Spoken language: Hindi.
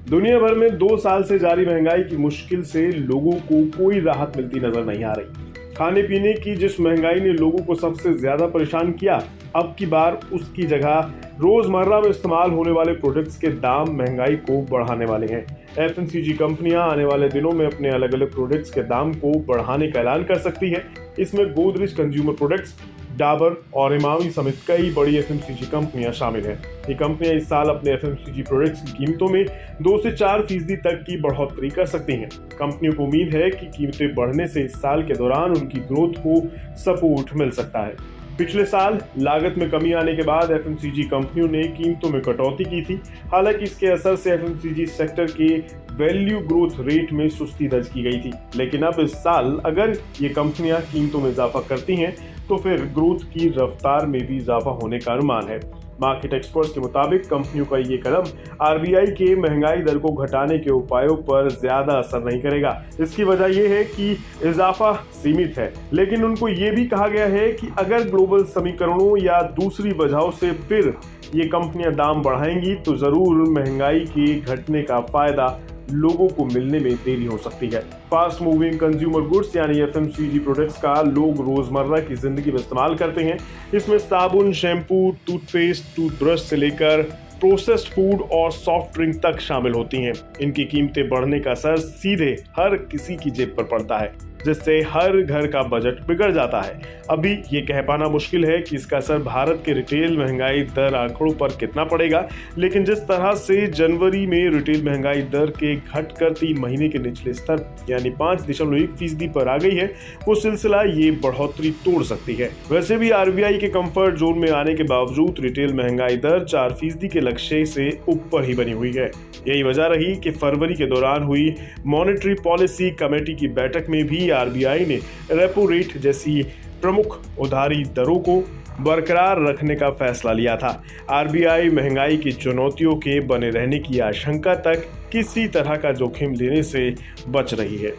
दुनिया भर में 2 साल से जारी महंगाई की मुश्किल से लोगों को कोई राहत मिलती नजर नहीं आ रही। खाने पीने की जिस महंगाई ने लोगों को सबसे ज्यादा परेशान किया, अब की बार उसकी जगह रोजमर्रा में इस्तेमाल होने वाले प्रोडक्ट्स के दाम महंगाई को बढ़ाने वाले हैं। एफएमसीजी कंपनियां आने वाले दिनों में अपने अलग अलग प्रोडक्ट्स के दाम को बढ़ाने का ऐलान कर सकती है। इसमें गोदरेज कंज्यूमर प्रोडक्ट्स, डाबर और इमामी समेत कई बड़ी एफएमसीजी कंपनियां शामिल हैं। ये कंपनियां इस साल अपने एफएमसीजी प्रोडक्ट्स की कीमतों में 2 से 4% तक की बढ़ोतरी कर सकती हैं। कंपनियों को उम्मीद है कि कीमतें बढ़ने से इस साल के दौरान उनकी ग्रोथ को सपोर्ट मिल सकता है। पिछले साल लागत में कमी आने के बाद एफएमसीजी कंपनियों ने कीमतों में कटौती की थी। हालांकि इसके असर से एफएमसीजी सेक्टर के वैल्यू ग्रोथ रेट में सुस्ती दर्ज की गई थी, लेकिन अब इस साल अगर ये कंपनियां कीमतों में इजाफा करती हैं तो फिर ग्रोथ की रफ्तार में भी इजाफा होने का अनुमान है। मार्केट एक्सपर्ट्स के मुताबिक कंपनियों का ये कदम आरबीआई के महंगाई दर को घटाने के उपायों पर ज्यादा असर नहीं करेगा। इसकी वजह यह है कि इजाफा सीमित है, लेकिन उनको ये भी कहा गया है कि अगर ग्लोबल समीकरणों या दूसरी वजहों से फिर ये कंपनियां दाम बढ़ाएंगी तो जरूर महंगाई के घटने का फायदा लोगों को मिलने में देरी हो सकती है। फास्ट मूविंग कंज्यूमर गुड्स यानी एफएमसीजी प्रोडक्ट्स का लोग रोजमर्रा की जिंदगी में इस्तेमाल करते हैं। इसमें साबुन, शैम्पू, टूथपेस्ट, टूथब्रश से लेकर प्रोसेस्ड फूड और सॉफ्ट ड्रिंक तक शामिल होती हैं। इनकी कीमतें बढ़ने का असर सीधे हर किसी की जेब पर पड़ता है, जिससे हर घर का बजट बिगड़ जाता है। अभी ये कह पाना मुश्किल है कि इसका असर भारत के रिटेल महंगाई दर आंकड़ों पर कितना पड़ेगा, लेकिन जिस तरह से जनवरी में रिटेल महंगाई दर के घटकर 3 महीने के निचले स्तर यानी 5.1% पर आ गई है, वो सिलसिला ये बढ़ोतरी तोड़ सकती है। वैसे भी आरबीआई के कंफर्ट जोन में आने के बावजूद रिटेल महंगाई दर 4% के लक्ष्य से ऊपर ही बनी हुई है। यही वजह रही कि फरवरी के दौरान हुई मॉनेटरी पॉलिसी कमेटी की बैठक में भी आरबीआई ने रेपो रेट जैसी प्रमुख उधारी दरों को बरकरार रखने का फैसला लिया था। आरबीआई महंगाई की चुनौतियों के बने रहने की आशंका तक किसी तरह का जोखिम लेने से बच रही है।